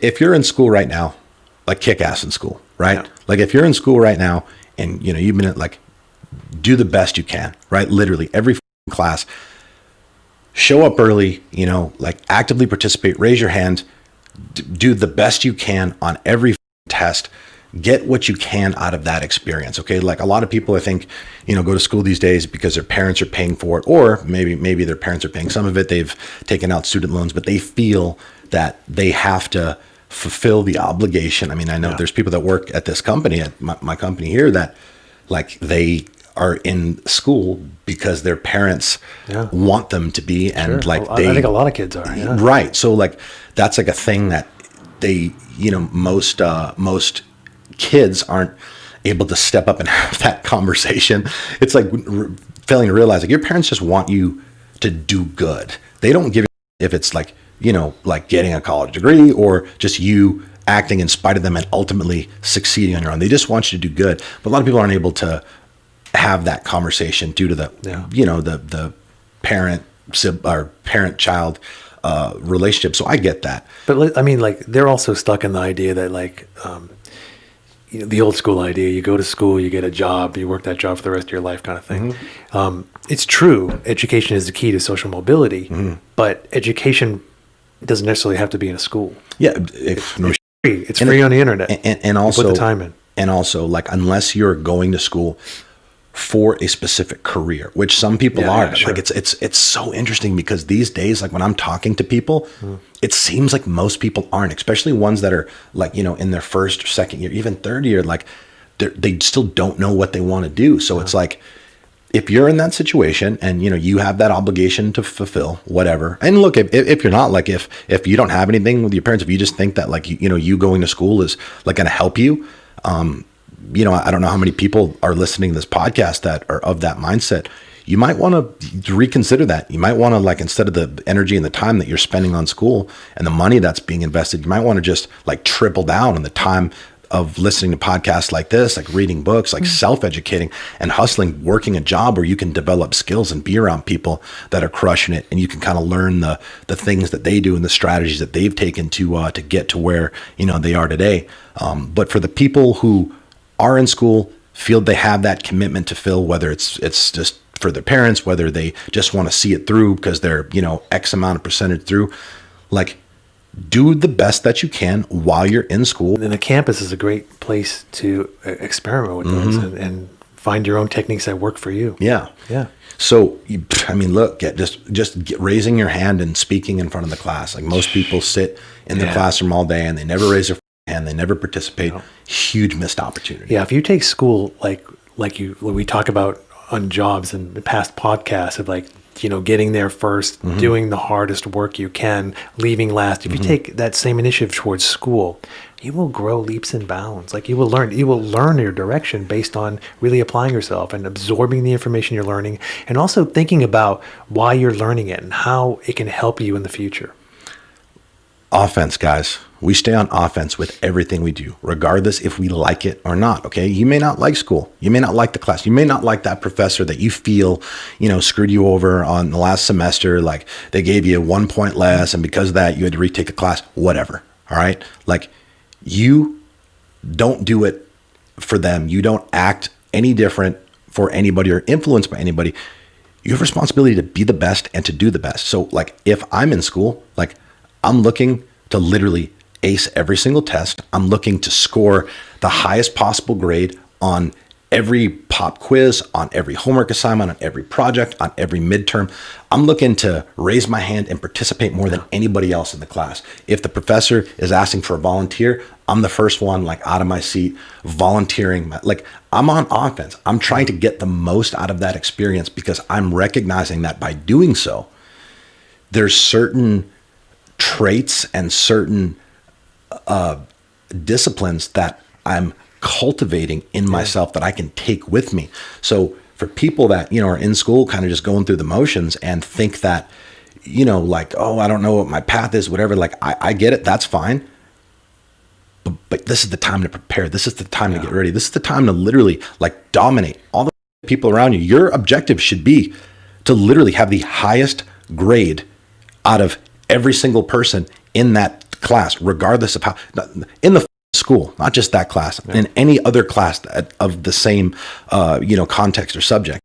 if you're in school right now, like kick ass in school, right? Yeah. Like if you're in school right now and you've been like, do the best you can, right? Literally every class, show up early, like actively participate, raise your hand, do the best you can on every test, get what you can out of that experience. Okay. Like a lot of people, I think, go to school these days because their parents are paying for it, or maybe their parents are paying some of it. They've taken out student loans, but they feel that they have to fulfill the obligation. I mean, I know there's people that work at this company, at my company here, that like they are in school because their parents want them to be. And like I think a lot of kids are. Yeah. Right. So like, that's like a thing that they, most kids aren't able to step up and have that conversation. It's like failing to realize like your parents just want you to do good. They don't give a if it's like, like getting a college degree or just you acting in spite of them and ultimately succeeding on your own. They just want you to do good. But a lot of people aren't able to have that conversation due to the, the parent-child relationship. So I get that. But I mean, like they're also stuck in the idea that like, the old school idea, you go to school, you get a job, you work that job for the rest of your life kind of thing. Mm-hmm. It's true. Education is the key to social mobility, but education doesn't necessarily have to be in a school. Yeah. It's free. It's free on the internet. And also, you put the time in. And also, like, unless you're going to school for a specific career, which some people are. Yeah, sure. Like it's so interesting because these days, like when I'm talking to people, it seems like most people aren't, especially ones that are like, in their first or second year, even third year, like they still don't know what they want to do. So it's like, if you're in that situation and, you have that obligation to fulfill whatever. And look, if you're not, like, if you don't have anything with your parents, if you just think that like, you going to school is like going to help you, I don't know how many people are listening to this podcast that are of that mindset. You might want to reconsider that. You might want to, like, instead of the energy and the time that you're spending on school and the money that's being invested, you might want to just like triple down on the time of listening to podcasts like this, like reading books, like self-educating and hustling, working a job where you can develop skills and be around people that are crushing it. And you can kind of learn the things that they do and the strategies that they've taken to get to where, they are today. But for the people who are in school, feel they have that commitment to fill, whether it's just for their parents, whether they just want to see it through because they're, X amount of percentage through, like, do the best that you can while you're in school. And the campus is a great place to experiment with those and find your own techniques that work for you. Yeah. Yeah. So, look, just raising your hand and speaking in front of the class. Like most people sit in the classroom all day and they never raise their hand, they never participate. Huge missed opportunity. Yeah. If you take school, like we talk about on jobs and past podcasts of like, getting there first, doing the hardest work you can, leaving last. If you take that same initiative towards school, you will grow leaps and bounds. Like you will learn your direction based on really applying yourself and absorbing the information you're learning and also thinking about why you're learning it and how it can help you in the future. Offense, guys. We stay on offense with everything we do, regardless if we like it or not. Okay. You may not like school. You may not like the class. You may not like that professor that you feel, screwed you over on the last semester. Like they gave you 1 point less. And because of that, you had to retake a class, whatever. All right. Like you don't do it for them. You don't act any different for anybody or influenced by anybody. You have responsibility to be the best and to do the best. So like if I'm in school, like I'm looking to literally ace every single test. I'm looking to score the highest possible grade on every pop quiz, on every homework assignment, on every project, on every midterm. I'm looking to raise my hand and participate more than anybody else in the class. If the professor is asking for a volunteer, I'm the first one, like out of my seat, volunteering. Like I'm on offense. I'm trying to get the most out of that experience because I'm recognizing that by doing so, there's certain traits and certain disciplines that I'm cultivating in myself that I can take with me. So for people that, are in school kind of just going through the motions and think that, like, oh, I don't know what my path is, whatever. Like I get it. That's fine. But this is the time to prepare. This is the time to get ready. This is the time to literally like dominate all the people around you. Your objective should be to literally have the highest grade out of every single person in that class, regardless of how, in the school, not just that class, in any other class of the same, context or subject,